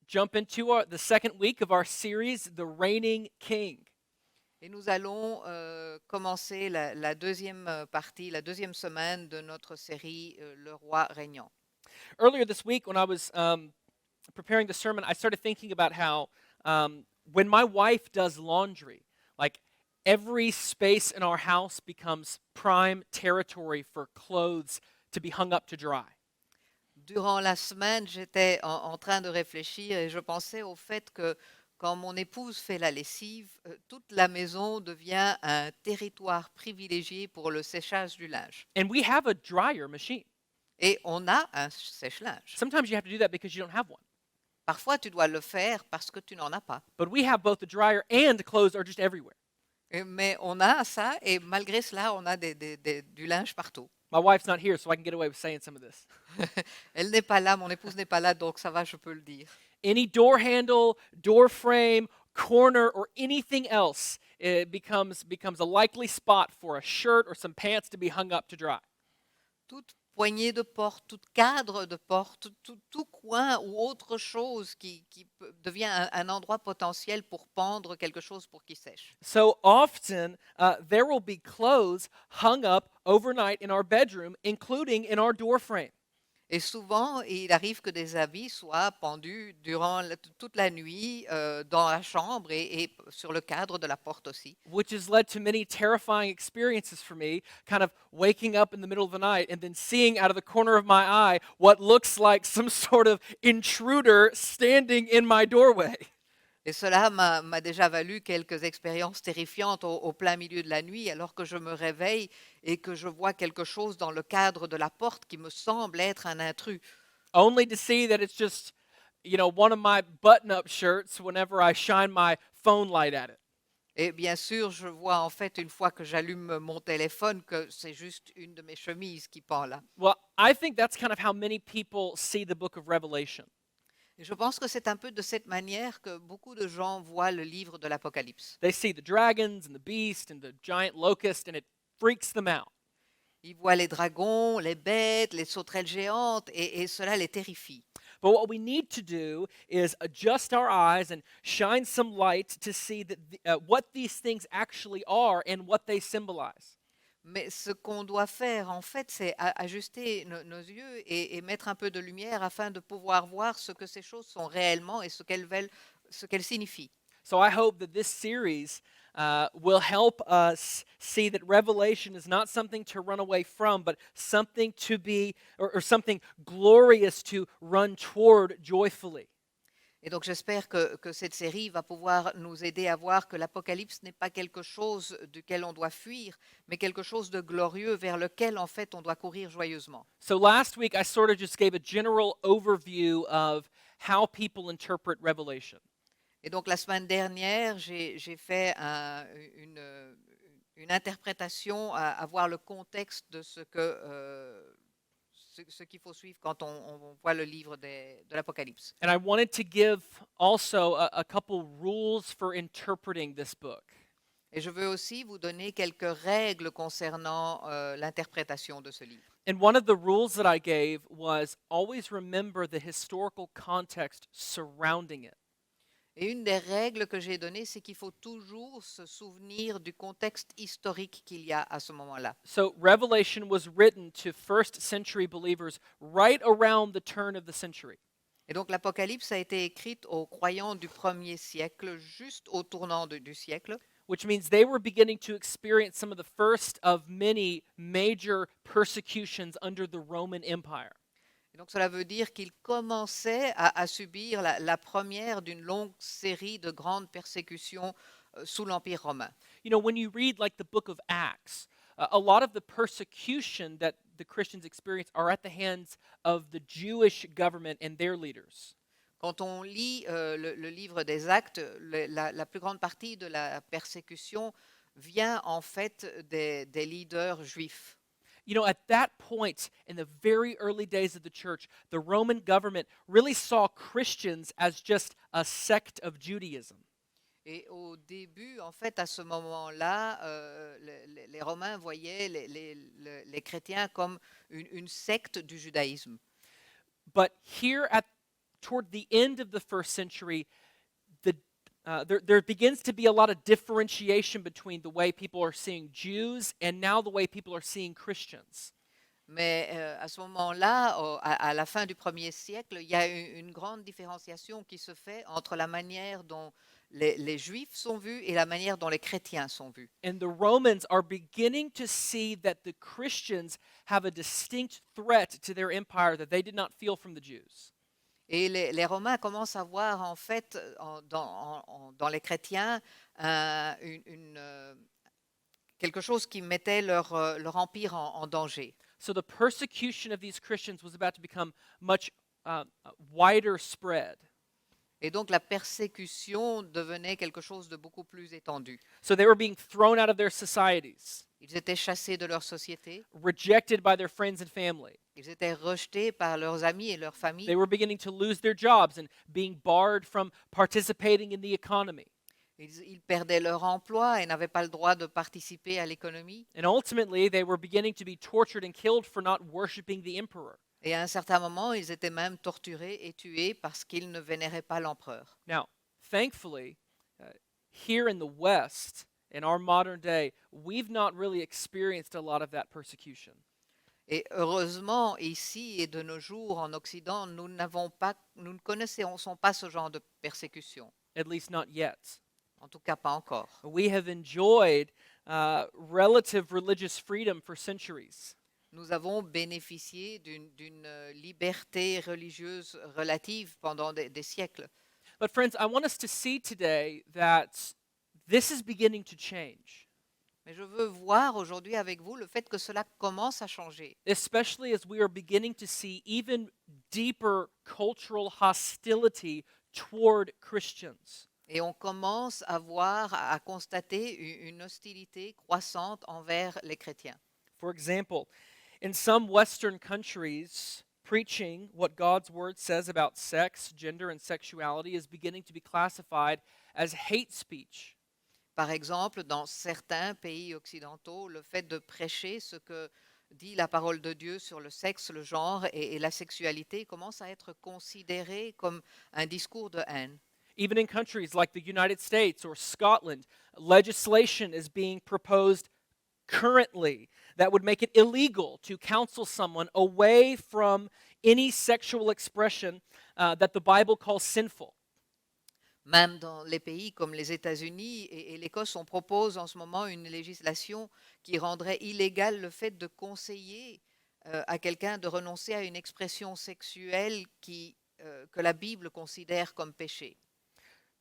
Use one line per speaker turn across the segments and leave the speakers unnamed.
jump into the second week of our series, The Reigning King.
Et nous allons commencer la deuxième partie, la deuxième semaine de notre série Le roi régnant.
Earlier this week, when I was preparing the sermon, I started thinking about how when my wife does laundry, like every space in our house becomes prime territory for clothes to be hung up to dry.
Durant la semaine, j'étais en train de réfléchir et je pensais au fait que quand mon épouse fait la lessive, toute la maison devient un territoire privilégié pour le séchage du linge.
And we have a dryer machine.
Et on a un sèche-linge.
Sometimes you have to do that because you don't have one.
Parfois, tu dois le faire parce que tu n'en as pas.
But we have both the dryer and clothes are just everywhere.
Mais on a ça et malgré cela, on a du linge partout.
My wife's not here, so I can get away with saying some of this.
Elle n'est pas là, mon épouse n'est pas là, donc ça va, je peux le dire.
Any door handle, door frame, corner, or anything else, it becomes a likely spot for a shirt or some pants to be hung up to dry.
Toute poignée de porte, tout cadre de porte, tout coin ou autre chose qui devient un endroit potentiel pour pendre quelque chose pour qu'il sèche.
So often, there will be clothes hung up overnight in our bedroom, including in our door frame.
Et souvent, il arrive que des habits soient pendus durant toute la nuit dans la chambre et sur le cadre de la porte aussi.
Which has led to many terrifying experiences for me, kind of waking up in the middle of the night and then seeing out of the corner of my eye what looks like some sort of intruder standing in my doorway.
Et cela m'a déjà valu quelques expériences terrifiantes au plein milieu de la nuit, alors que je me réveille et que je vois quelque chose dans le cadre de la porte qui me semble être un intrus.
Only to see that it's just, one of my button-up shirts whenever I shine my phone light at it.
Et bien sûr, je vois en fait, une fois que j'allume mon téléphone, que c'est juste une de mes chemises qui pend là.
Well, I think that's kind of how many people see the book of Revelation.
Et je pense que c'est un peu de cette manière que beaucoup de gens voient le livre de l'Apocalypse.
They see the dragons and the beast and the giant locust, and it freaks them out.
Ils voient les dragons, les bêtes, les sauterelles géantes, et cela les terrifie.
But what we need to do is adjust our eyes and shine some light to see that what these things actually are and what they symbolize.
Mais ce qu'on doit faire, en fait, c'est ajuster nos yeux et mettre un peu de lumière afin de pouvoir voir ce que ces choses sont réellement et ce qu'elles signifient.
So I hope that this series will help us see that Revelation is not something to run away from, but something to be, or something glorious to run toward joyfully.
Et donc j'espère que cette série va pouvoir nous aider à voir que l'Apocalypse n'est pas quelque chose duquel on doit fuir, mais quelque chose de glorieux vers lequel en fait on doit courir joyeusement.
So last week I sort of just gave a general overview of how people interpret Revelation.
Et donc la semaine dernière, j'ai fait une interprétation à voir le contexte de ce qu'il faut suivre quand on voit le livre de l'Apocalypse.
And I wanted to give also a couple rules for interpreting this book.
Et je veux aussi vous donner quelques règles concernant l'interprétation de ce livre.
And one of the rules that I gave was always remember the historical context surrounding it.
Et une des règles que j'ai données, c'est qu'il faut toujours se souvenir du contexte historique qu'il y a à ce moment-là.
So Revelation was written to first century believers right around the turn of the century.
Et donc l'Apocalypse a été écrite aux croyants du premier siècle, juste au tournant du siècle.
Which means they were beginning to experience some of the first of many major persecutions under the Roman Empire.
Et donc cela veut dire qu'ils commençaient à subir la première d'une longue série de grandes persécutions sous l'Empire romain.
You know, when you read like the book of Acts, a lot of the persecution that the Christians experience are at the hands of the Jewish government and their leaders.
Quand on lit le livre des Actes, la plus grande partie de la persécution vient en fait des leaders juifs.
You know, at that point in the very early days of the church, the Roman government really saw Christians as just a sect of Judaism.
Et au début, en fait, à ce moment-là, les Romains voyaient les chrétiens comme une secte du judaïsme.
But here at toward the end of the first century, there begins to be a lot of differentiation between the way people are seeing Jews and now the way people are seeing Christians.
Mais à ce moment-là, à la fin du 1er siècle, il y a une grande différenciation qui se fait entre la manière dont les Juifs sont vus et la manière dont les chrétiens sont vus.
And the Romans are beginning to see that the Christians have a distinct threat to their empire that they did not feel from the Jews.
Et les Romains commencent à voir en fait dans les chrétiens quelque chose qui mettait leur empire en danger.
So the persecution of these Christians was about to become much wider spread.
Et donc la persécution devenait quelque chose de beaucoup plus étendu.
So they were being thrown out of their societies,
Ils étaient chassés de leur société,
rejected by their friends and family.
ils étaient rejetés par leurs amis et leurs
They
familles.
were beginning to lose their jobs and being barred from participating in the economy.
Ils perdaient leur emploi et n'avaient pas le droit de participer à l'économie.
And ultimately, they were beginning to be tortured and killed for not worshiping the emperor.
Et à un certain moment, ils étaient même torturés et tués parce qu'ils ne vénéraient pas l'empereur.
Now, thankfully, here in the West, in our modern day, we've not really experienced a lot of that persecution.
Et heureusement, ici et de nos jours en Occident, nous ne connaissons pas ce genre de persécution.
At least not yet.
En tout cas, pas encore.
We have enjoyed relative religious freedom for centuries.
Nous avons bénéficié d'une liberté religieuse relative pendant des siècles.
But friends, I want us to see today that this is beginning to change,
Mais je veux voir aujourd'hui avec vous le fait que cela commence à changer,
especially as we are beginning to see even deeper cultural hostility toward Christians.
et on commence à voir, à constater une hostilité croissante envers les chrétiens.
For example, in some Western countries, preaching what God's word says about sex, gender, and sexuality is beginning to be classified as hate speech.
Par exemple, dans certains pays occidentaux, le fait de prêcher ce que dit la parole de Dieu sur le sexe, le genre et la sexualité commence à être considéré comme un discours de haine.
Even in countries like the United States or Scotland, legislation is being proposed currently that would make it illegal to counsel someone away from any sexual expression that the Bible calls sinful.
Même dans les pays comme les États-Unis et l'Écosse, on propose en ce moment une législation qui rendrait illégal le fait de conseiller à quelqu'un de renoncer à une expression sexuelle que la Bible considère comme péché.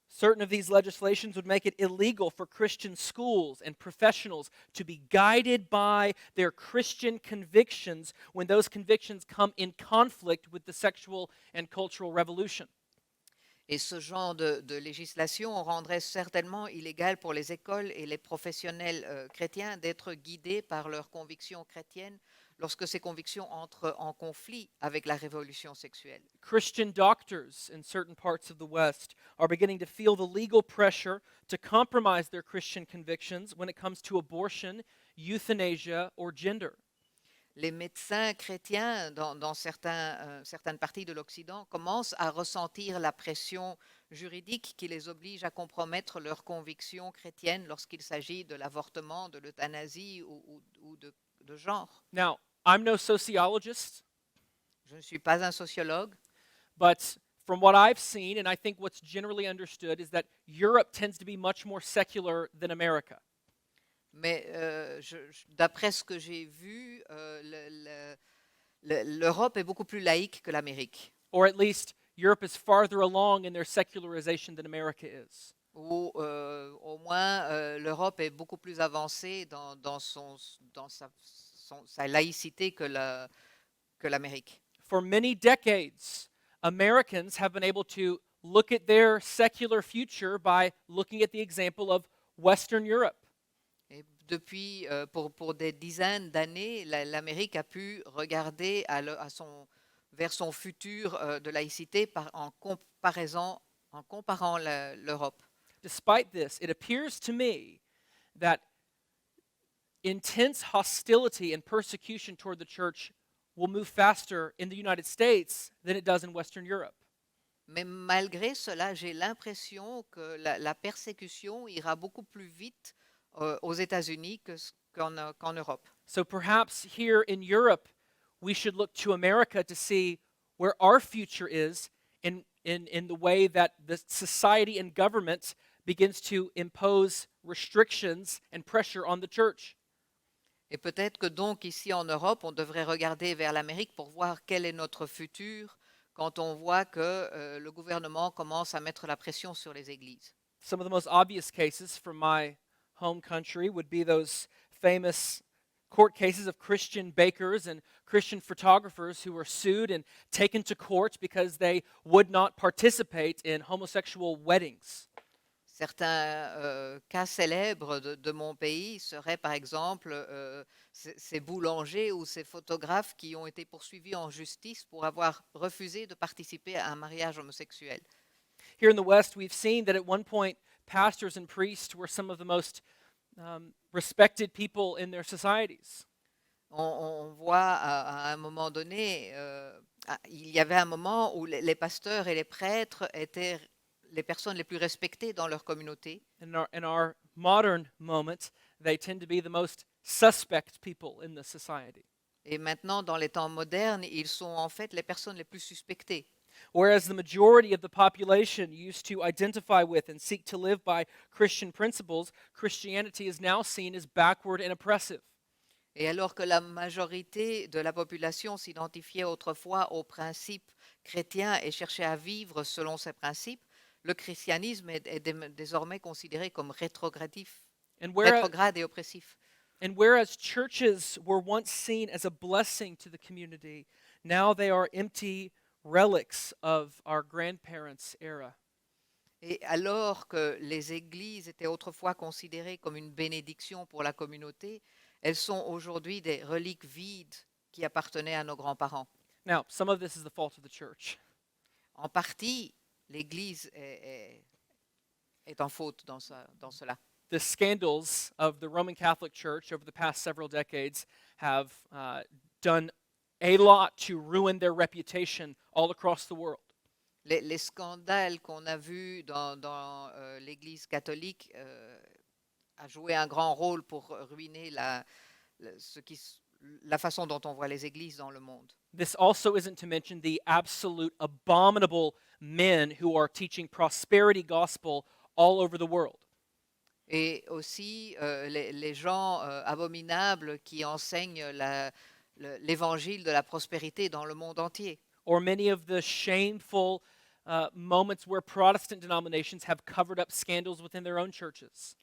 Certain of these legislations would make it illegal for Christian schools and professionals to be guided by their Christian convictions when those convictions come in conflict with the sexual and cultural revolution.
Et ce genre de législation rendrait certainement illégal pour les écoles et les professionnels chrétiens d'être guidés par leurs convictions chrétiennes lorsque ces convictions entrent en conflit avec la révolution sexuelle.
Christian doctors in certain parts of the West are beginning to feel the legal pressure to compromise their Christian convictions when it comes to abortion, euthanasia, or gender.
Les médecins chrétiens dans certaines parties de l'Occident commencent à ressentir la pression juridique qui les oblige à compromettre leurs convictions chrétiennes lorsqu'il s'agit de l'avortement, de l'euthanasie ou de genre.
Now, I'm no sociologist,
Je ne suis pas un sociologue,
but from what I've seen, and I think what's generally understood, is that Europe tends to be much more secular than America.
mais d'après ce que j'ai vu, l'Europe est beaucoup plus laïque que l'Amérique.
Or at least Europe is farther along in their secularization than America is.
Ou au moins l'Europe est beaucoup plus avancée dans sa laïcité que l'Amérique.
For many decades, Americans have been able to look at their secular future by looking at the example of Western Europe.
Et depuis, pour des dizaines d'années, l'Amérique a pu regarder vers son futur de laïcité en comparant l'Europe.
Despite this, it appears to me that intense hostility and persecution toward the church will move faster in the United States than it does in Western Europe.
Mais malgré cela, j'ai l'impression que la persécution ira beaucoup plus vite aux États-Unis qu'en Europe.
So perhaps here in Europe, we should look to America to see where our future is in the way that the society and government begins to impose restrictions and pressure on the church.
Et peut-être que donc ici en Europe, on devrait regarder vers l'Amérique pour voir quel est notre futur quand on voit que le gouvernement commence à mettre la pression sur les églises.
Some of the most obvious cases from my home country would be those famous court cases of Christian bakers and Christian photographers who were sued and taken to court because they would not participate in homosexual weddings.
Certains cas célèbres de mon pays seraient par exemple ces boulangers ou ces photographes qui ont été poursuivis en justice pour avoir refusé de participer à un mariage homosexuel.
Here in the West, we've seen that at one point, pastors and priests were some of the most respected people in their societies.
On voit à un moment donné, il y avait un moment où les pasteurs et les prêtres étaient les personnes les plus respectées dans leur communauté.
In our modern moment, they tend to be the most suspect people in the society.
Et maintenant, dans les temps modernes, ils sont en fait les personnes les plus suspectées.
Whereas the majority of the population used to identify with and seek to live by Christian principles, Christianity is now seen as backward and oppressive.
Et alors que la majorité de la population s'identifiait autrefois aux principes chrétiens et cherchait à vivre selon ces principes, le christianisme est désormais considéré comme
And
rétrograde et oppressif.
whereas churches were once seen as a blessing to the community, now they are empty relics of our grandparents' era.
Et alors que les églises étaient autrefois considérées comme une bénédiction pour la communauté, elles sont aujourd'hui des reliques vides qui appartenaient à nos grands-parents.
Now, some of this is the fault of the church.
En partie, l'Église est en faute dans cela.
The scandals of the Roman Catholic Church over the past several decades have done a lot to ruin their reputation all across the world.
Les scandales qu'on a vus dans l'Église catholique a joué un grand rôle pour ruiner la façon dont on voit les églises dans le monde.
This also isn't to mention the absolute abominable men who are teaching prosperity gospel all over the world.
Et aussi les gens abominables qui enseignent l'évangile de la prospérité dans le monde entier.
Or many of the shameful moments where Protestant denominations have covered up scandals within their own churches.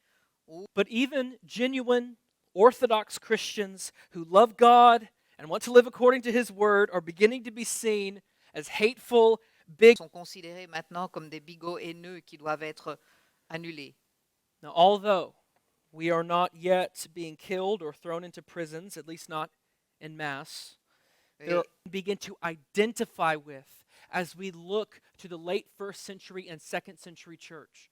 But even genuine Orthodox Christians who love God and want to live according to His Word are beginning to be seen as hateful, big.
Sont considérés maintenant comme des bigots haineux qui doivent être annulés.
Now, although we are not yet being killed or thrown into prisons, at least not in mass, they begin to identify with as we look to the late first century and second century church.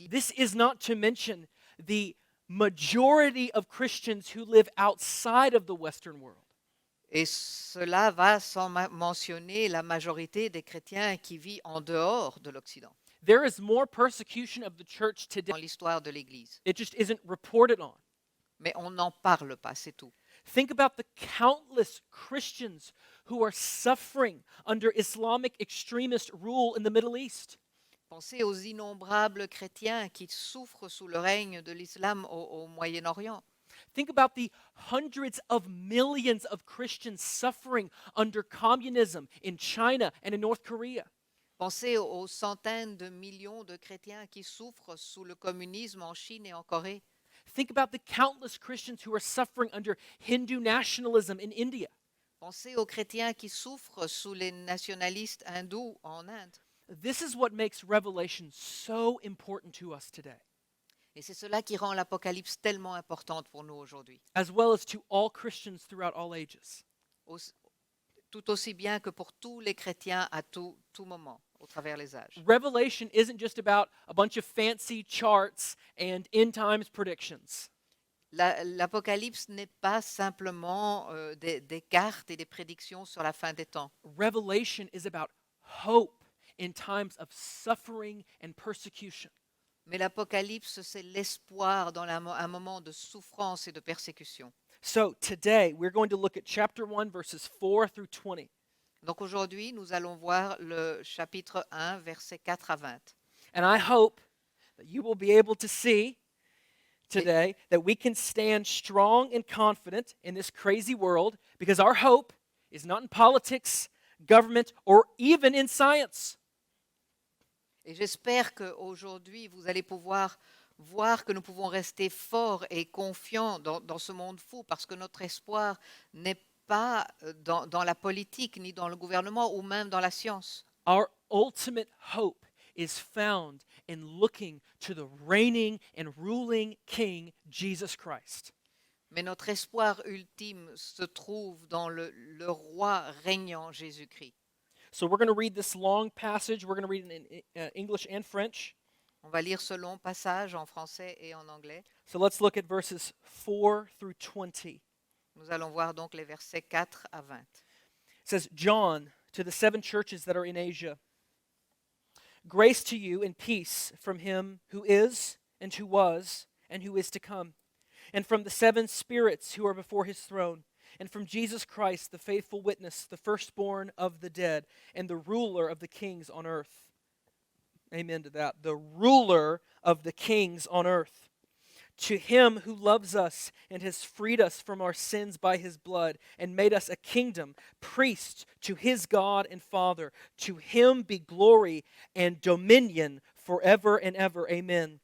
This is not to mention the majority of Christians who live outside of the Western world.
Et cela va sans mentionner la majorité des chrétiens qui vivent en dehors de l'Occident.
There is more persecution of the church today.
Dans l'histoire de l'Église.
It just isn't reported on.
Mais on n'en parle pas, c'est tout.
Think about the countless Christians who are suffering under Islamic extremist rule in the Middle East.
Pensez aux innombrables chrétiens qui souffrent sous le règne de l'islam au Moyen-Orient.
Think about the hundreds of millions of Christians suffering under communism in China and in North Korea.
Pensez aux centaines de millions de chrétiens qui souffrent sous le communisme en Chine et en Corée.
Think about the countless Christians who are suffering under Hindu nationalism in India.
Pensez aux chrétiens qui souffrent sous les nationalistes hindous en Inde.
This is what makes Revelation so important to us today,
Et c'est cela qui rend l'Apocalypse tellement importante pour nous aujourd'hui.
as well as to all Christians throughout all ages.
Tout aussi bien que pour tous les chrétiens à tout moment, au travers les âges.
Revelation isn't just about a bunch of fancy charts and end times predictions.
L'Apocalypse n'est pas simplement des cartes et des prédictions sur la fin des temps.
Revelation is about hope in times of suffering and persecution.
Mais l'Apocalypse, c'est l'espoir dans un moment de souffrance et de persécution.
So today, we're going to look at chapter 1, verses 4 through 20.
Donc aujourd'hui, nous allons voir le chapitre 1, versets 4 à 20.
And I hope that you will be able to see today that we can stand strong and confident in this crazy world because our hope is not in politics, government, or even in science.
Et j'espère qu'aujourd'hui, vous allez pouvoir voir que nous pouvons rester forts et confiants dans ce monde fou parce que notre espoir n'est pas dans la politique, ni dans le gouvernement, ou même dans la science.
Our ultimate hope is found in looking to the reigning and ruling King, Jesus Christ.
Mais notre espoir ultime se trouve dans le roi régnant Jésus-Christ.
So we're going to read this long passage. We're going to read it in English and French.
On va lire ce long passage en français et en anglais.
So let's look at verses 4 through 20.
Nous allons voir donc les versets 4 à 20.
It says, John, to the 7 churches that are in Asia, grace to you and peace from him who is, and who was, and who is to come, and from the 7 spirits who are before his throne, and from Jesus Christ, the faithful witness, the firstborn of the dead, and the ruler of the kings on earth. Amen to that. The ruler of the kings on earth. To him who loves us and has freed us from our sins by his blood and made us a kingdom, priests to his God and Father. To him be glory and dominion forever and ever. Amen.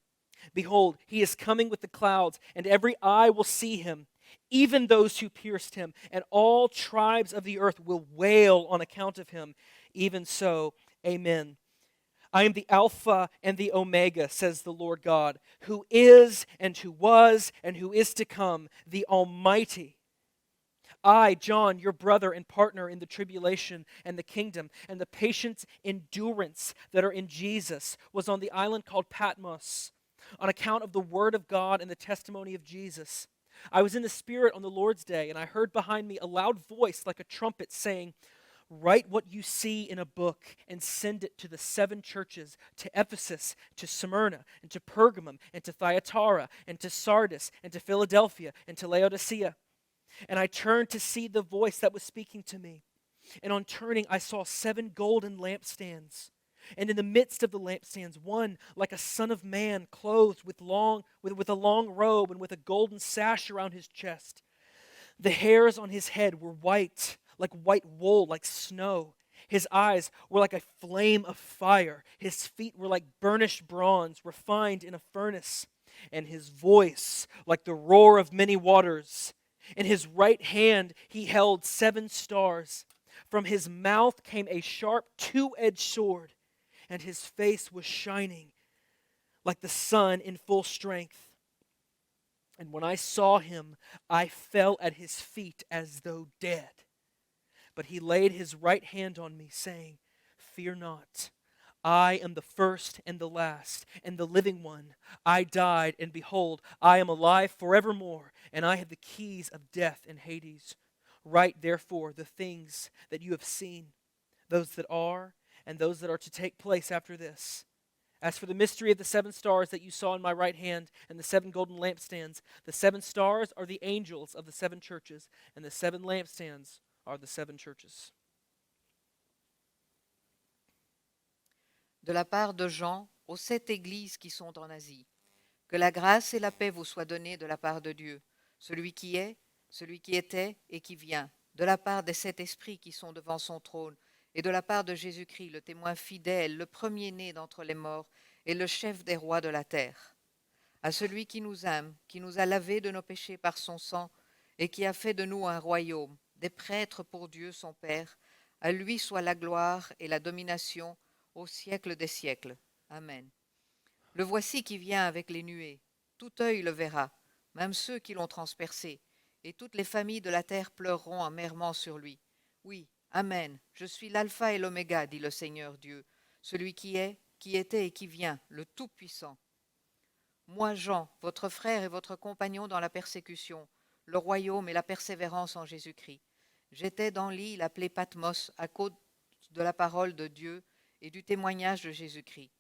Behold, he is coming with the clouds, and every eye will see him, even those who pierced him, and all tribes of the earth will wail on account of him. Even so, amen. I am the Alpha and the Omega, says the Lord God, who is and who was and who is to come, the Almighty. I, John, your brother and partner in the tribulation and the kingdom and the patient endurance that are in Jesus, was on the island called Patmos on account of the word of God and the testimony of Jesus. I was in the Spirit on the Lord's day, and I heard behind me a loud voice like a trumpet saying, write what you see in a book and send it to the 7 churches, to Ephesus, to Smyrna, and to Pergamum, and to Thyatira, and to Sardis, and to Philadelphia, and to Laodicea. And I turned to see the voice that was speaking to me. And on turning, I saw 7 golden lampstands. And in the midst of the lampstands, one like a son of man, clothed with a long robe and with a golden sash around his chest. The hairs on his head were white, like white wool, like snow. His eyes were like a flame of fire. His feet were like burnished bronze, refined in a furnace. And his voice like the roar of many waters. In his right hand he held 7 stars. From his mouth came a sharp 2-edged sword, and his face was shining like the sun in full strength. And when I saw him, I fell at his feet as though dead. But he laid his right hand on me, saying, fear not. I am the first and the last, and the living one. I died, and behold, I am alive forevermore, and I have the keys of death and Hades. Write, therefore, the things that you have seen, those that are, and those that are to take place after this. As for the mystery of the 7 stars that you saw in my right hand and the 7 golden lampstands, the 7 stars are the angels of the 7 churches, and the 7 lampstands are the 7 churches.
De la part de Jean, aux 7 églises qui sont en Asie, que la grâce et la paix vous soient données de la part de Dieu, celui qui est, celui qui était et qui vient, de la part des 7 esprits qui sont devant son trône, et de la part de Jésus-Christ, le témoin fidèle, le premier-né d'entre les morts, et le chef des rois de la terre. À celui qui nous aime, qui nous a lavés de nos péchés par son sang, et qui a fait de nous un royaume, des prêtres pour Dieu son Père, à lui soit la gloire et la domination au siècle des siècles. Amen. Le voici qui vient avec les nuées. Tout œil le verra, même ceux qui l'ont transpercé, et toutes les familles de la terre pleureront amèrement sur lui. Oui, Amen. Je suis l'alpha et l'oméga, dit le Seigneur Dieu, celui qui est, qui était et qui vient, le Tout-Puissant. Moi, Jean, votre frère et votre compagnon dans la persécution, le royaume et la persévérance en Jésus-Christ. J'étais dans l'île appelée Patmos à cause de la parole de Dieu et du témoignage de Jésus-Christ.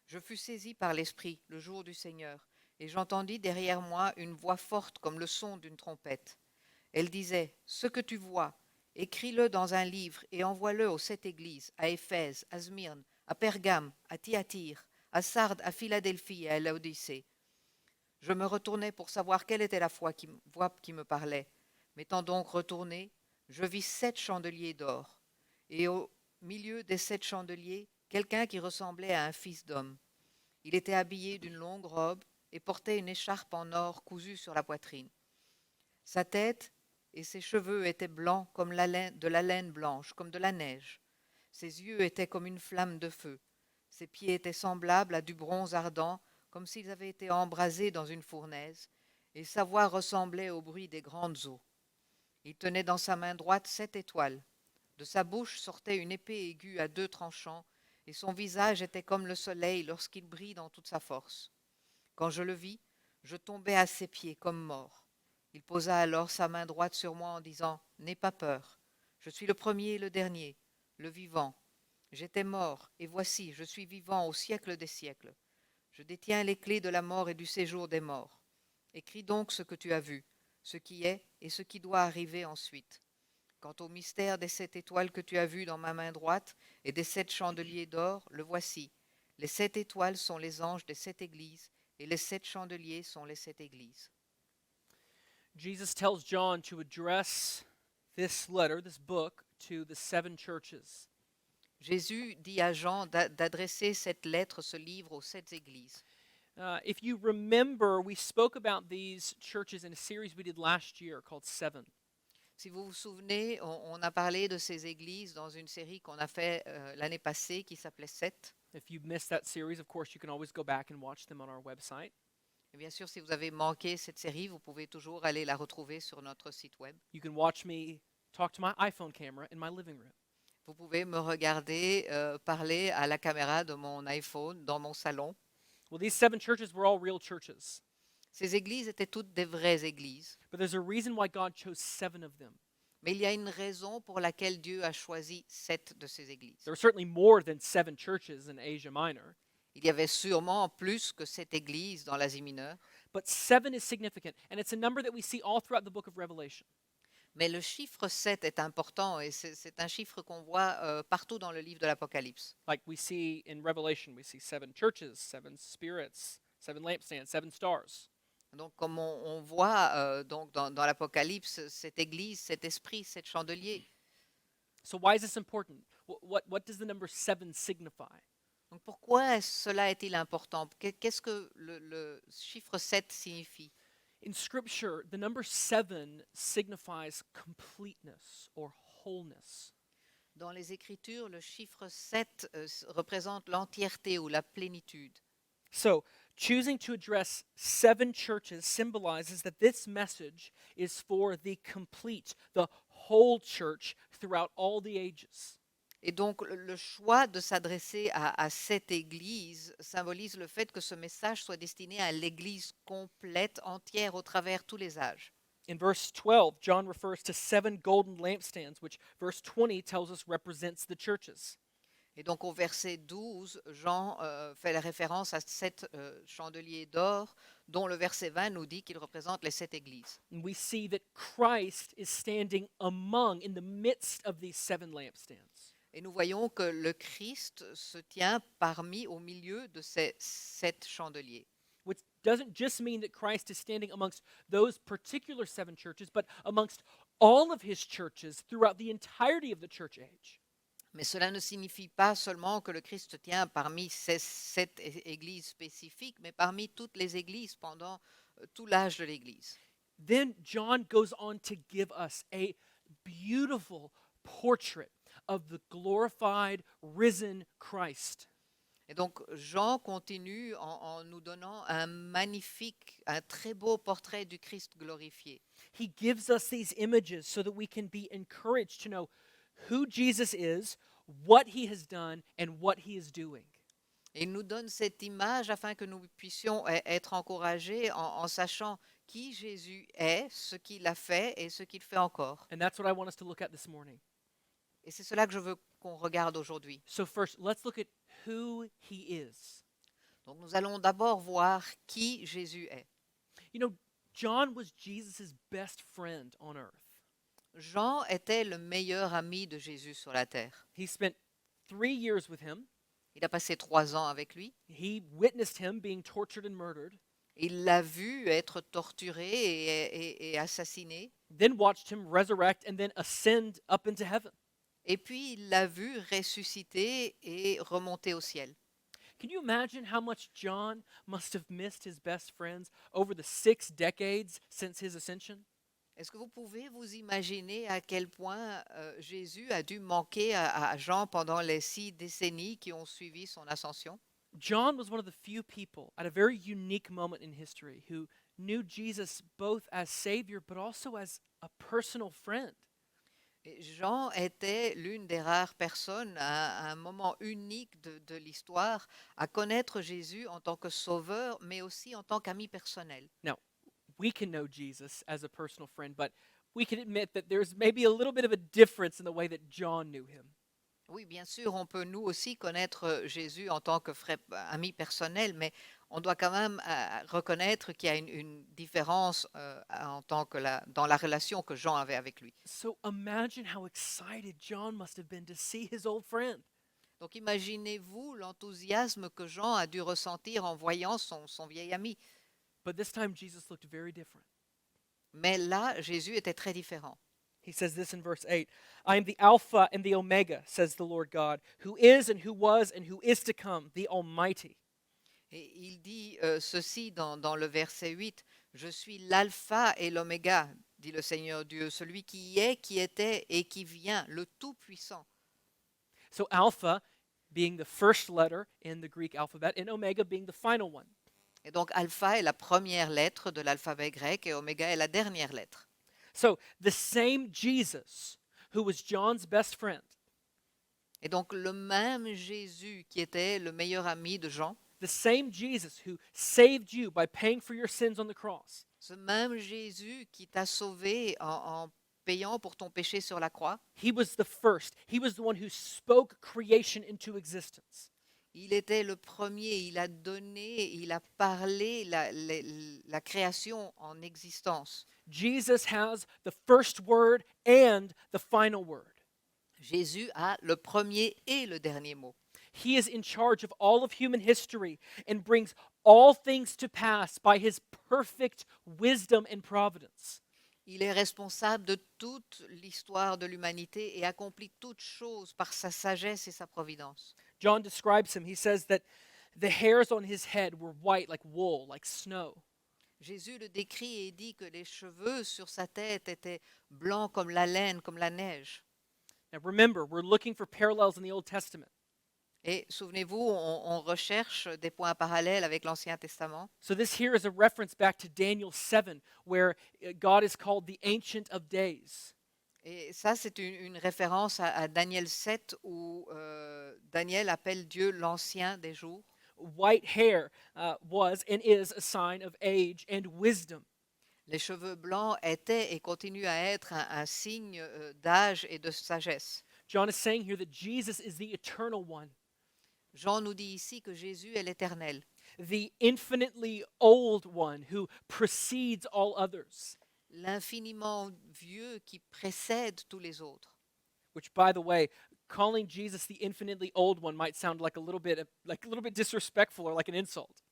Je fus saisi par l'Esprit le jour du Seigneur, et j'entendis derrière moi une voix forte comme le son d'une trompette. Elle disait, « Ce que tu vois, écris-le dans un livre et envoie-le aux 7 églises, à Éphèse, à Smyrne, à Pergame, à Thyatire, à Sardes, à Philadelphie et à Laodicée. » Je me retournai pour savoir quelle était la voix qui me parlait. M'étant donc retourné, je vis 7 chandeliers d'or, et au milieu des 7 chandeliers, quelqu'un qui ressemblait à un fils d'homme. Il était habillé d'une longue robe et portait une écharpe en or cousue sur la poitrine. Sa tête et ses cheveux étaient blancs comme de la laine blanche, comme de la neige. Ses yeux étaient comme une flamme de feu. Ses pieds étaient semblables à du bronze ardent, comme s'ils avaient été embrasés dans une fournaise, et sa voix ressemblait au bruit des grandes eaux. Il tenait dans sa main droite 7 étoiles. De sa bouche sortait une épée aiguë à 2 tranchants, et son visage était comme le soleil lorsqu'il brille dans toute sa force. Quand je le vis, je tombai à ses pieds comme mort. Il posa alors sa main droite sur moi en disant, « N'aie pas peur, je suis le premier et le dernier, le vivant. J'étais mort, et voici, je suis vivant au siècle des siècles. Je détiens les clés de la mort et du séjour des morts. Écris donc ce que tu as vu, ce qui est et ce qui doit arriver ensuite. Quant au mystère des 7 étoiles que tu as vues dans ma main droite et des 7 chandeliers d'or, le voici. Les 7 étoiles sont les anges des 7 églises, et les 7 chandeliers sont les 7 églises. »
Jesus tells John to address this letter, this book, to the 7 churches.
Jésus dit à Jean d'adresser cette lettre, ce livre aux 7 églises.
If you remember, we spoke about these churches in a series we did last year called Seven.
Si vous vous souvenez, on a parlé de ces églises dans une série qu'on a fait l'année passée qui s'appelait 7.
If you missed that series, of course, you can always go back and watch them on our website.
Et bien sûr, si vous avez manqué cette série, vous pouvez toujours aller la retrouver sur notre site web.
You can watch me talk to my iPhone camera in my living room.
Vous pouvez me regarder parler à la caméra de mon iPhone dans mon salon.
Well, these 7 churches were all real churches,
Ces églises étaient toutes des vraies églises.
but there's a reason why God chose 7 of them.
Mais il y a une raison pour laquelle Dieu a choisi 7 de ces églises.
There were certainly more than 7 churches in Asia Minor,
Il y avait sûrement plus que 7 églises dans l'Asie mineure,
but 7 is significant, and it's a number that we see all throughout the book of Revelation.
mais le chiffre 7 est important et c'est un chiffre qu'on voit partout dans le livre de l'Apocalypse.
Like we see in Revelation, we see 7 churches, 7 spirits, 7 lampstands, 7 stars.
Donc, comme on voit donc dans l'Apocalypse, cette église, cet esprit, cet chandelier.
So why is this important? What does the number 7 signify?
Donc, pourquoi cela est-il important? Qu'est-ce que le chiffre 7 signifie?
In Scripture, the number 7 signifies completeness or wholeness.
Dans les Écritures, le chiffre 7 représente l'entièreté ou la plénitude.
So, choosing to address 7 churches symbolizes that this message is for the complete, the whole church throughout all the ages.
Et donc, le choix de s'adresser à cette église symbolise le fait que ce message soit destiné à l'église complète, entière, au travers tous les âges.
In verse 12, John refers to 7 golden lampstands, which verse 20 tells us represents the churches.
Et donc, au verset 12, Jean fait la référence à 7 chandeliers d'or, dont le verset 20 nous dit qu'ils représentent les 7 églises.
And we see that Christ is standing among, in the midst of these 7 lampstands.
Et nous voyons que le Christ se tient parmi, au milieu de ces 7 chandeliers.
Which doesn't just mean that Christ is standing amongst those particular 7 churches, but amongst all of his churches throughout the entirety of the church age.
Mais cela ne signifie pas seulement que le Christ se tient parmi ces 7 églises spécifiques, mais parmi toutes les églises pendant tout l'âge de l'Église.
Then John goes on to give us a beautiful portrait of the glorified, risen Christ.
Et donc Jean continue en nous donnant un très beau portrait du Christ glorifié.
He gives us these images so that we can be encouraged to know who Jesus is, what he has done, and what he is doing.
Et il nous donne cette image afin que nous puissions être encouragés en sachant qui Jésus est, ce qu'il a fait et ce qu'il fait encore.
And that's what I want us to look at this morning.
Et c'est cela que je veux qu'on regarde aujourd'hui.
So first, let's look at who he is.
Donc nous allons d'abord voir qui Jésus est.
You know, John was Jesus' best friend on earth.
Jean était le meilleur ami de Jésus sur la terre.
He spent 3 years with him.
Il a passé 3 ans avec lui.
He witnessed him being tortured and murdered,
Il l'a vu être torturé et assassiné.
then watched him resurrect and then ascend up into heaven.
Et puis il l'a vu ressusciter et remonter au ciel.
Can you imagine how much John must have missed his best friends over the 6 decades since his ascension?
Est-ce que vous pouvez vous imaginer à quel point Jésus a dû manquer à Jean pendant les 6 décennies qui ont suivi son ascension?
John was one of the few people at a very unique moment in history who knew Jesus both as Savior but also as a personal friend.
Et Jean était l'une des rares personnes à un moment unique de l'histoire à connaître Jésus en tant que sauveur, mais aussi en tant qu'ami personnel.
Now, we can know Jesus as a personal friend, but we can admit that there's maybe a little bit of a difference in the way that John knew him.
Oui, bien sûr, on peut nous aussi connaître Jésus en tant que frère, ami personnel, mais on doit quand même reconnaître qu'il y a une différence en tant que dans la relation que Jean avait avec lui.
So imagine how excited John must have been to see his old friend.
Donc imaginez-vous l'enthousiasme que Jean a dû ressentir en voyant son vieil ami.
But this time, Jesus looked very different.
Mais là, Jésus était très différent.
He says this in verse 8 I am the Alpha and the Omega, says the Lord God, who is and who was and who is to come, the Almighty.
Et il dit ceci dans le verset 8, Je suis l'alpha et l'oméga, dit le Seigneur Dieu, celui qui est, qui était et qui vient, le Tout-Puissant.
So, Alpha being the first letter in the Greek alphabet, and Omega being the final one.
Et donc alpha est la première lettre de l'alphabet grec et oméga est la dernière lettre.
So, the same Jesus who was John's best friend,
Et donc le même Jésus qui était le meilleur ami de Jean,
the same Jesus who saved you by paying for your sins on the cross,
ce même Jésus qui t'a sauvé en payant pour ton péché sur la croix,
he was the first. He was the one who spoke creation into existence.
il était le premier, il a donné, il a parlé la création en existence.
Jesus has the first word and the final word.
Jésus a le premier et le dernier mot.
He is in charge of all of human history and brings all things to pass by his perfect wisdom and providence.
Il est responsable de toute l'histoire de l'humanité et accomplit toutes choses par sa sagesse et sa providence.
John describes him. He says that the hairs on his head were white like wool, like snow.
Jésus le décrit et dit que les cheveux sur sa tête étaient blancs comme la laine, comme la neige.
Now remember, we're looking for parallels in the Old Testament.
Et souvenez-vous, on recherche des points parallèles avec l'Ancien Testament.
So this here is a reference back to Daniel 7, where God is called the Ancient of Days.
Et ça, c'est une référence à Daniel 7 où Daniel appelle Dieu l'ancien des jours.
White hair was and is a sign of age and wisdom.
Les cheveux blancs étaient et continuent à être un signe d'âge et de sagesse.
John is saying here that Jesus is the eternal one,
Jean nous dit ici que Jésus est l'Éternel,
the infinitely old one who precedes all others.
l'infiniment vieux qui précède tous les autres.
Which, by the way, calling Jesus the infinitely old one might sound like a little bit disrespectful or like an insult.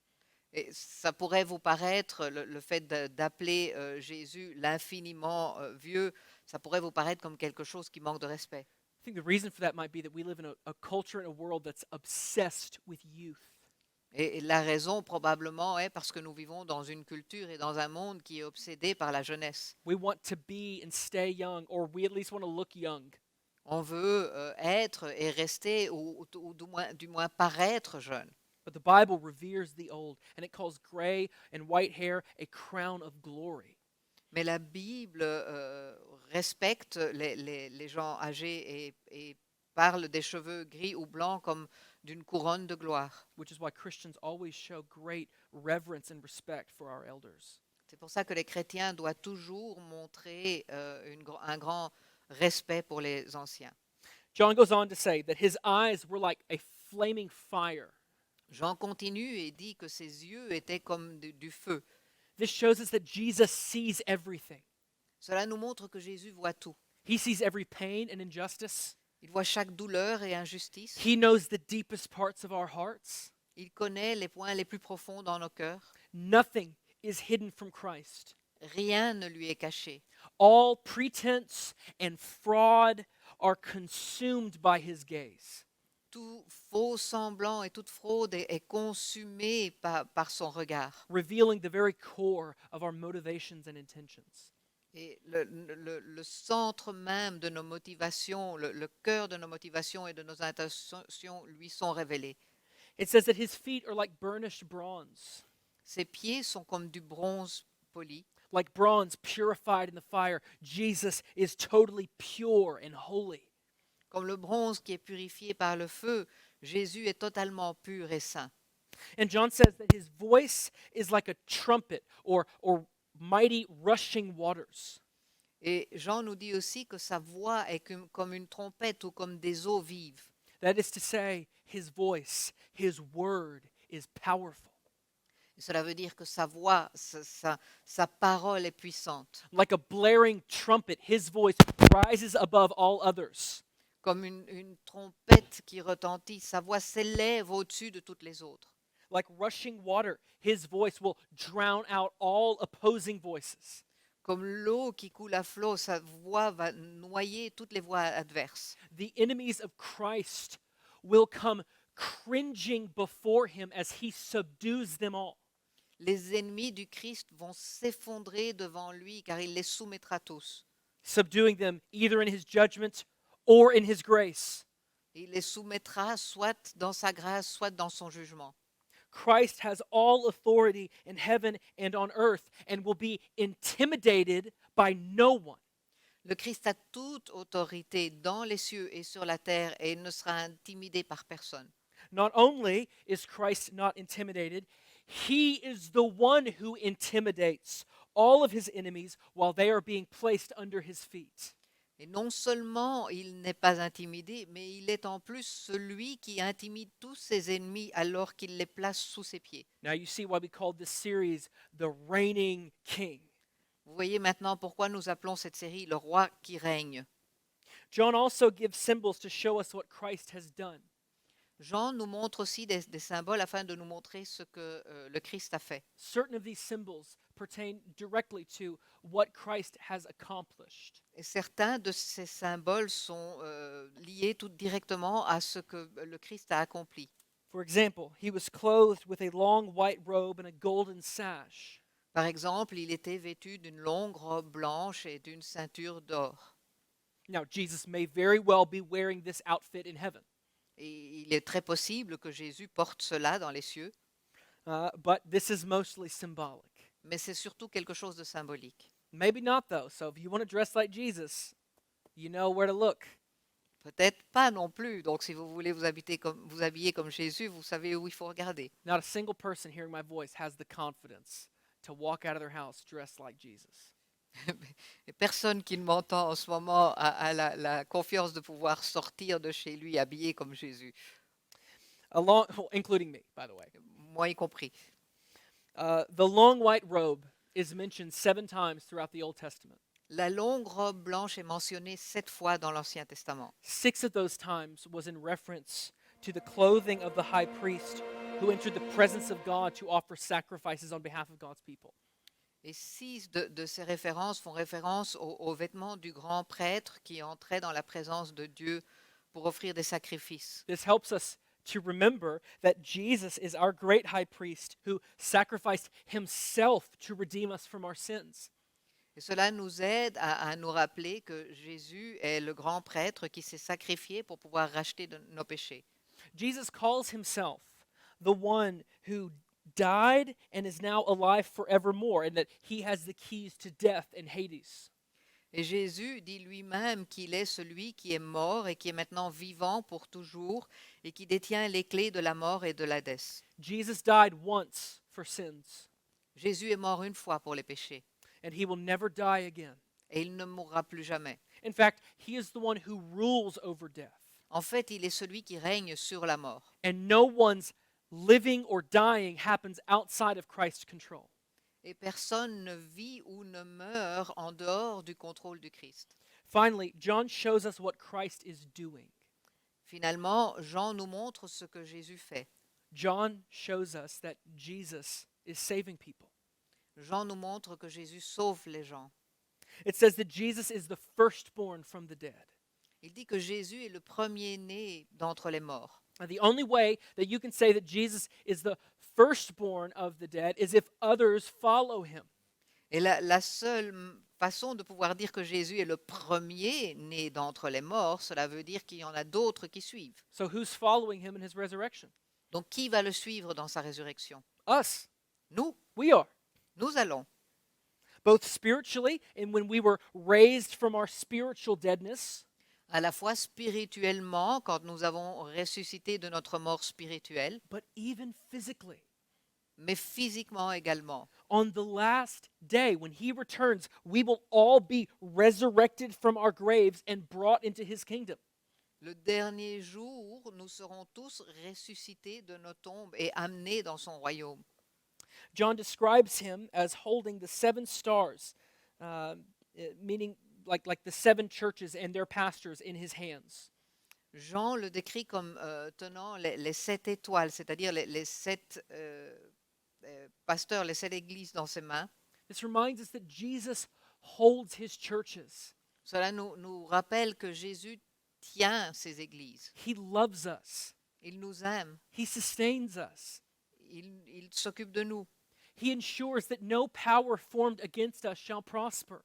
Et ça pourrait vous paraître, le fait d'appeler Jésus l'infiniment vieux, ça pourrait vous paraître comme quelque chose qui manque de respect.
I think the reason for that might be that we live in a culture and a world that's obsessed with youth.
Et la raison probablement est parce que nous vivons dans une culture et dans un monde qui est obsédé par la jeunesse.
We want to be and stay young, or we at least want to look young.
On veut être et rester, ou du moins paraître jeune.
But the Bible reveres the old, and it calls gray and white hair a crown of glory.
Mais la Bible respecte les gens âgés et parle des cheveux gris ou blancs comme d'une couronne de gloire.
Which is why Christians always show great reverence and respect for our elders.
C'est pour ça que les chrétiens doivent toujours montrer un grand respect pour les anciens.
John goes on to say that his eyes were like a flaming fire.
Jean continue et dit que ses yeux étaient comme du feu.
This shows us that Jesus sees everything.
Cela nous montre que Jésus voit tout.
He sees every pain and injustice.
Il voit chaque douleur et injustice.
He knows the deepest parts of our hearts.
Il connaît les points les plus profonds dans nos cœurs.
Nothing is hidden from Christ.
Rien ne lui est caché.
All pretense and fraud are consumed by his gaze.
Tout faux semblant et toute fraude est consumé par son regard.
Revealing the very core of our motivations and intentions.
Et le centre même de nos motivations, le cœur de nos motivations et de nos intentions lui sont révélés.
It says that his feet are like burnished bronze,
Ses pieds sont comme du bronze poli,
like bronze purified in the fire. Jesus is totally pure and holy.
comme le bronze qui est purifié par le feu. Jésus est totalement pur et saint.
And John says that his voice is like a trumpet or mighty rushing waters.
Et Jean nous dit aussi que sa voix est comme une trompette ou comme des eaux vives.
That is to say, his voice, his word is powerful.
Et cela veut dire que sa voix, sa parole est puissante,
Like a blaring trumpet, his voice rises above all others.
comme une trompette qui retentit. Sa voix s'élève au-dessus de toutes les autres.
Like rushing water, his voice will drown out all opposing voices.
Comme l'eau qui coule à flot, sa voix va noyer toutes les voix adverses.
The enemies of Christ will come cringing before him as he subdues them all.
Les ennemis du Christ vont s'effondrer devant lui car il les soumettra tous.
Subduing them either in his judgment or in his grace.
Il les soumettra soit dans sa grâce, soit dans son jugement.
Christ has all authority in heaven and on earth and will be intimidated by no one.
Le Christ a toute autorité dans les cieux et sur la terre et il ne sera intimidé par personne.
Not only is Christ not intimidated, he is the one who intimidates all of his enemies while they are being placed under his feet.
Et non seulement il n'est pas intimidé, mais il est en plus celui qui intimide tous ses ennemis alors qu'il les place sous ses pieds.
Now you see why we called this series The Reigning King.
Vous voyez maintenant pourquoi nous appelons cette série Le roi qui règne.
John also gives symbols to show us what Christ has done.
Jean nous montre aussi des symboles afin de nous montrer ce que le Christ a fait.
Certain of these symbols pertain directly to what Christ has accomplished.
Et certains de ces symboles sont liés tout directement à ce que le Christ a accompli.
For example, he was clothed with a long white robe and a golden sash.
Par exemple, il était vêtu d'une longue robe blanche et d'une ceinture d'or.
Now, Jesus may very well be wearing this outfit in heaven,
Et il est très possible que Jésus porte cela dans les cieux,
but this is mostly symbolic.
mais c'est surtout quelque chose de symbolique.
Maybe not, though. So if you want to dress like Jesus, you know where to look.
Peut-être pas non plus. Donc, si vous voulez vous habiller comme Jésus, vous savez où il faut regarder.
Not a single person hearing my voice has the confidence to walk out of their house dressed like Jesus.
Et personne qui m'entend en ce moment a la confiance de pouvoir sortir de chez lui habillé comme Jésus,
Well, including me, by the way.
moi y compris.
The long white robe is mentioned 7 times throughout the Old Testament.
La longue robe blanche est mentionnée 7 fois dans l'Ancien Testament.
6 of those times was in reference to the clothing of the high priest who entered the presence of God to offer sacrifices on behalf of God's people.
Et 6 de ces références font référence aux vêtements du grand prêtre qui entrait dans la présence de Dieu pour offrir des sacrifices.
This helps us to remember that Jesus is our great high priest who sacrificed himself to redeem us from our sins.
Et cela nous aide à nous rappeler que Jésus est le grand prêtre qui s'est sacrifié pour pouvoir racheter nos péchés.
Jesus calls himself the one who died and is now alive forevermore, and that he has the keys to death and Hades.
Et Jésus dit lui-même qu'il est celui qui est mort et qui est maintenant vivant pour toujours et qui détient les clés de la mort et de l'Hadès.
Jesus died once for sins,
Jésus est mort une fois pour les péchés
and he will never die again.
et il ne mourra plus jamais.
In fact, he is the one who rules over death.
En fait, il est celui qui règne sur la mort.
And no one's living or dying happens outside of Christ's control.
Et personne ne vit ou ne meurt en dehors du contrôle du Christ.
Finally, John shows us what Christ is doing.
Finalement, Jean nous montre ce que Jésus fait.
John shows us that Jesus is saving people.
Jean nous montre que Jésus sauve les gens.
It says that Jesus is the firstborn from the dead.
Il dit que Jésus est le premier-né d'entre les morts.
And the only way that you can say that Jesus is the firstborn of the dead is if others follow him.
Et la seule façon de pouvoir dire que Jésus est le premier-né d'entre les morts, cela veut dire qu'il y en a d'autres qui suivent.
So who's following him in his resurrection?
Donc qui va le suivre dans sa résurrection?
Us.
Nous,
We are.
nous allons.
Both spiritually, and when we were raised from our spiritual deadness,
À la fois spirituellement, quand nous avons ressuscité de notre mort spirituelle,
but even physically.
mais physiquement également.
On the last day, when he returns, we will all be resurrected from our graves and brought into his kingdom.
Le dernier jour, nous serons tous ressuscités de nos tombes et amenés dans son royaume.
John describes him as holding the seven stars, meaning like the seven churches and their pastors in his hands.
Jean le décrit comme tenant les 7 étoiles, c'est-à-dire les 7 pasteurs, les 7 églises dans ses mains.
This reminds us that Jesus holds his churches.
Cela nous rappelle que Jésus tient ses églises.
He loves us.
Il nous aime.
He sustains us.
Il s'occupe de nous.
He ensures that no power formed against us shall prosper,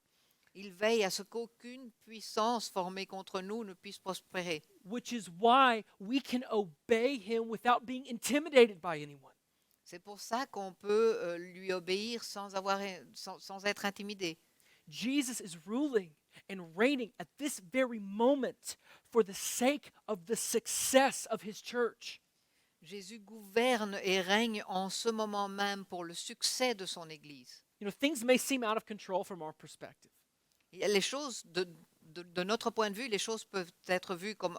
Il veille à ce qu'aucune puissance formée contre nous ne puisse prospérer.
which is why we can obey him without being intimidated by anyone.
C'est pour ça qu'on peut lui obéir sans être intimidé.
Jesus is ruling and reigning at this very moment for the sake of the success of his church.
Jésus gouverne et règne en ce moment même pour le succès de son Église.
You know, things may seem out of control from our perspective.
Les choses, de notre point de vue, les choses peuvent être vues comme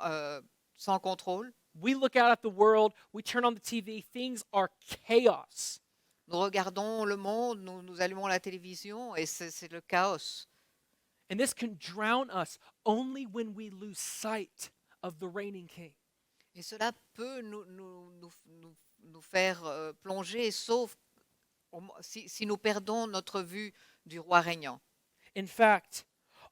sans contrôle.
We look out at the world, we turn on the TV, things are chaos.
Nous regardons le monde, nous allumons la télévision et c'est le chaos.
And this can drown us only when we lose sight of the reigning king.
Et cela peut nous faire plonger, sauf si nous perdons notre vue du roi régnant.
In fact,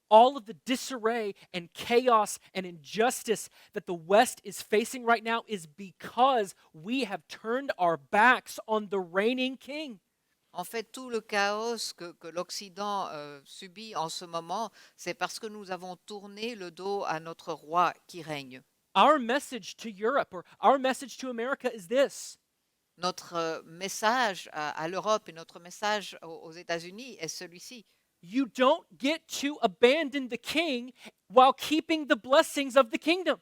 all of the disarray and chaos and injustice that the West is facing right now is because we have turned our backs on the reigning king.
En fait, tout le chaos que l'Occident subit en ce moment, c'est parce que nous avons tourné le dos à notre roi qui règne.
Our message to Europe or our message to America is this:
Notre message à l'Europe et notre message aux États-Unis est celui-ci.
you don't get to abandon the king while keeping the blessings of the kingdom.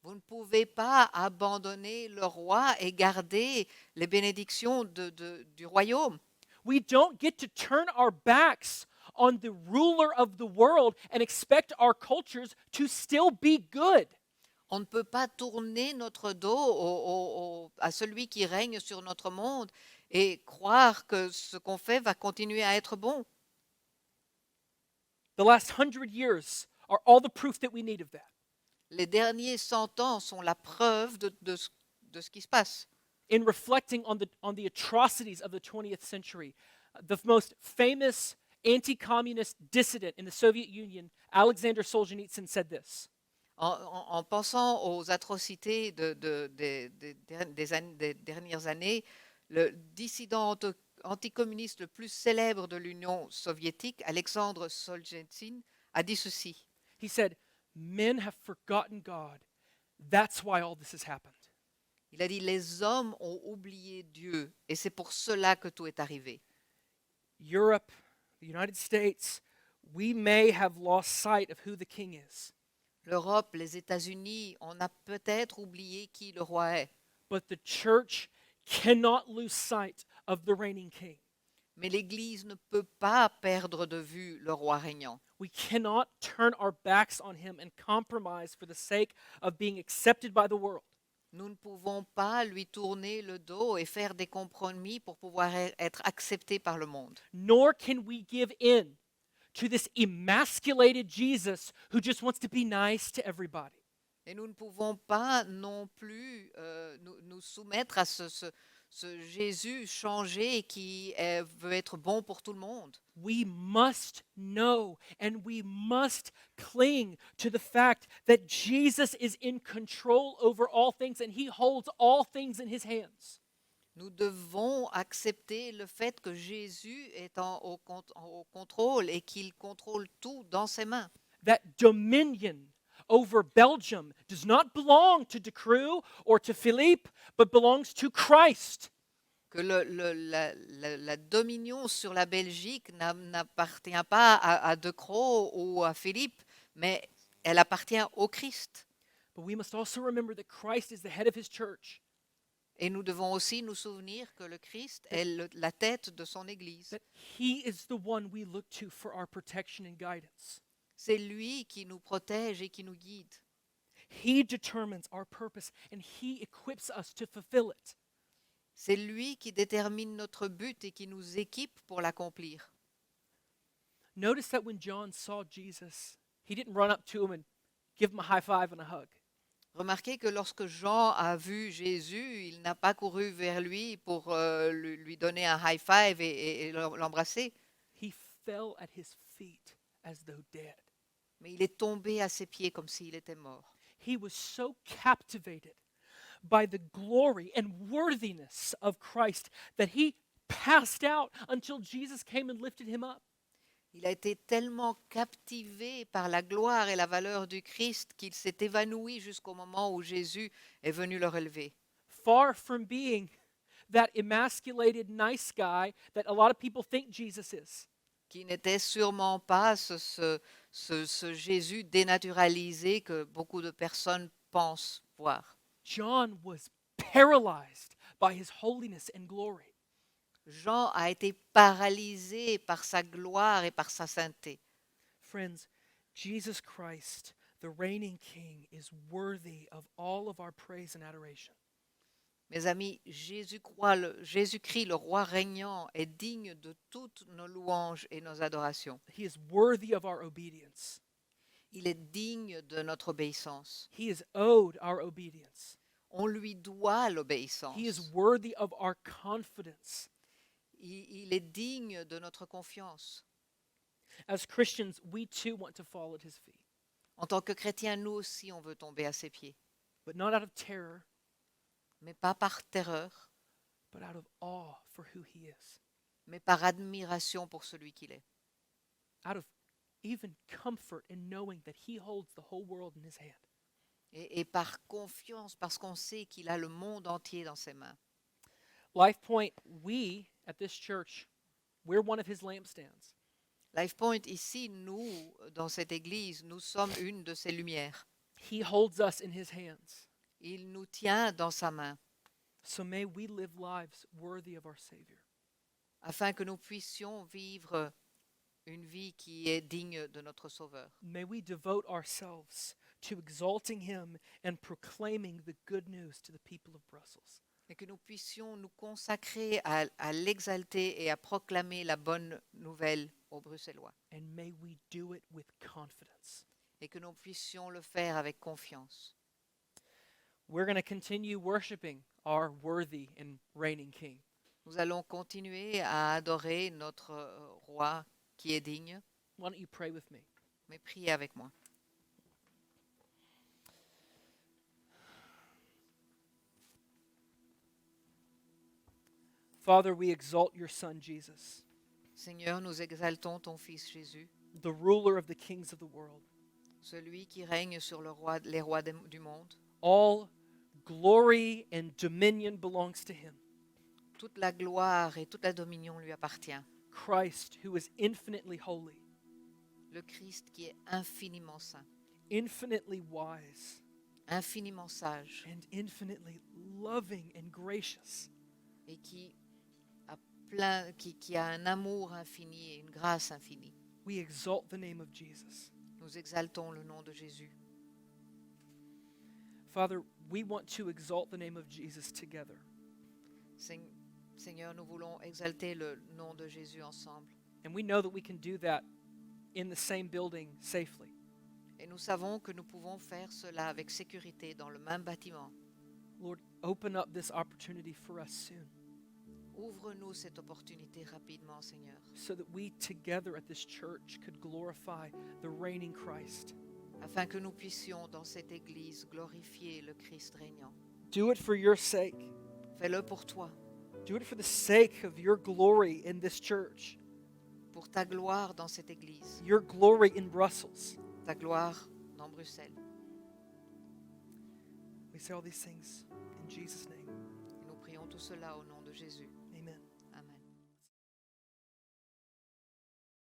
Vous ne pouvez pas abandonner le roi et garder les bénédictions du royaume.
We don't get to turn our backs on the ruler of the world and expect our cultures to still be good.
On ne peut pas tourner notre dos à celui qui règne sur notre monde et croire que ce qu'on fait va continuer à être bon.
The last 100 years are all the proof that we need of that.
Les derniers 100 ans sont la preuve de ce qui se passe.
In reflecting on the atrocities of the 20th century, the most famous anti-communist dissident in the Soviet Union, Alexander Solzhenitsyn, said this:
En pensant aux atrocités des dernières années, le dissident anticommuniste le plus célèbre de l'Union soviétique, Alexandre Solzhenitsyn, a dit ceci.
He said, "Men have forgotten God. That's why all this has happened."
Il a dit, les hommes ont oublié Dieu et c'est pour cela que tout est arrivé.
Europe, the United States, we may have lost sight of who the king is,
L'Europe, les États-Unis, on a peut-être oublié qui le roi est,
but the church cannot lose sight of the reigning king.
Mais l'Église ne peut pas perdre de vue le roi régnant.
We cannot turn our backs on him and compromise for the sake of being accepted by the world.
Nous ne pouvons pas lui tourner le dos et faire des compromis pour pouvoir être acceptés par le monde.
Nor can we give in to this emasculated Jesus who just wants to be nice to everybody.
Et nous ne pouvons pas non plus nous soumettre à ce Jésus changé qui veut être bon pour tout le monde.
We must know and we must cling to the fact that Jesus is in control over all things and he holds all things in his hands.
Nous devons accepter le fait que Jésus est au contrôle et qu'il contrôle tout dans ses mains.
That dominion over Belgium does not belong to De Croo or to Philippe, but belongs to Christ.
Que la dominion sur la Belgique n'appartient pas à De Croo ou à Philippe, mais elle appartient au Christ.
But we must also remember that Christ is the head of his church,
Et nous devons aussi nous souvenir que le Christ est la tête de son Église.
that he is the one we look to for our protection and guidance.
C'est lui qui nous protège et qui nous guide.
He determines our purpose and he equips us to fulfill it.
C'est lui qui détermine notre but et qui nous équipe pour l'accomplir.
Notice that when John saw Jesus, he didn't run up to him and give him a high five and a hug.
Remarquez que lorsque Jean a vu Jésus, il n'a pas couru vers lui pour lui donner un high five et l'embrasser,
He fell at his feet as though dead.
mais il est tombé à ses pieds comme s'il était mort.
He was so captivated by the glory and worthiness of Christ that he passed out until Jesus came and lifted him up.
Il a été tellement captivé par la gloire et la valeur du Christ qu'il s'est évanoui jusqu'au moment où Jésus est venu le relever.
Far from being that emasculated nice guy that a lot of people think Jesus is.
Qui n'était sûrement pas ce Jésus dénaturalisé que beaucoup de personnes pensent voir.
John was paralyzed by his holiness and glory.
Jean a été paralysé par sa gloire et par sa sainteté.
Friends, Jesus Christ, the reigning King, is worthy of all of our praise and adoration.
Mes amis, Jésus-Christ, le roi régnant, est digne de toutes nos louanges et nos adorations.
He is worthy of our obedience.
Il est digne de notre obéissance.
He is owed our obedience.
On lui doit
He is
l'obéissance.
worthy of our confidence.
Il est digne de notre confiance.
As Christians, we too want to fall at his feet,
En tant que chrétiens, nous aussi, on veut tomber à ses pieds.
but not out of terror,
Mais pas par terreur,
but out of awe for who he is,
mais par admiration pour celui qu'il est.
out of even comfort in knowing that he holds the whole world in his hand.
Et par confiance, parce qu'on sait qu'il a le monde entier dans ses mains.
Life Point, we at this church, we're one of his lampstands.
LifePoint, ici, nous, dans cette église, nous sommes une de ses lumières.
He holds us in his hands.
Il nous tient dans sa main,
So may we live lives worthy of our Savior.
afin que nous puissions vivre une vie qui est digne de notre Sauveur.
May we devote ourselves to exalting him and proclaiming the good news to the people of Brussels.
Et que nous puissions nous consacrer à l'exalter et à proclamer la bonne nouvelle aux Bruxellois.
And may we do it with confidence.
Et que nous puissions le faire avec confiance.
We're going to continue worshiping our worthy and reigning King.
Nous allons continuer à adorer notre roi qui est digne,
Why don't you pray with me?
mais priez avec moi.
Father, we exalt your Son, Jesus,
Seigneur, nous exaltons ton Fils Jésus,
the ruler of the kings of the world.
celui qui règne sur les rois du monde.
All glory and dominion belongs to him.
Toute la gloire et toute la dominion lui appartient.
Christ, who is infinitely holy,
Le Christ qui est infiniment saint,
infinitely wise,
infiniment sage
and infinitely loving and gracious.
et qui a qui a un amour infini et une grâce infinie.
We exalt the name of Jesus.
Nous exaltons le nom de Jésus.
Father, we want to exalt the name of Jesus together.
Seigneur, nous voulons exalter le nom de Jésus ensemble.
And we know that we can do that in the same building safely.
Et nous savons que nous pouvons faire cela avec sécurité dans le même bâtiment.
Lord, open up this opportunity for us soon
Ouvre-nous cette opportunité rapidement, Seigneur,
so that we together at this church could glorify the reigning Christ.
afin que nous puissions dans cette église glorifier le Christ régnant.
Do it for your sake.
Fais-le pour toi,
Do it for the sake of your glory in this church,
pour ta gloire dans cette église,
your glory in Brussels.
ta gloire dans Bruxelles.
We say all these things in Jesus' name.
Et nous prions tout cela au nom de Jésus.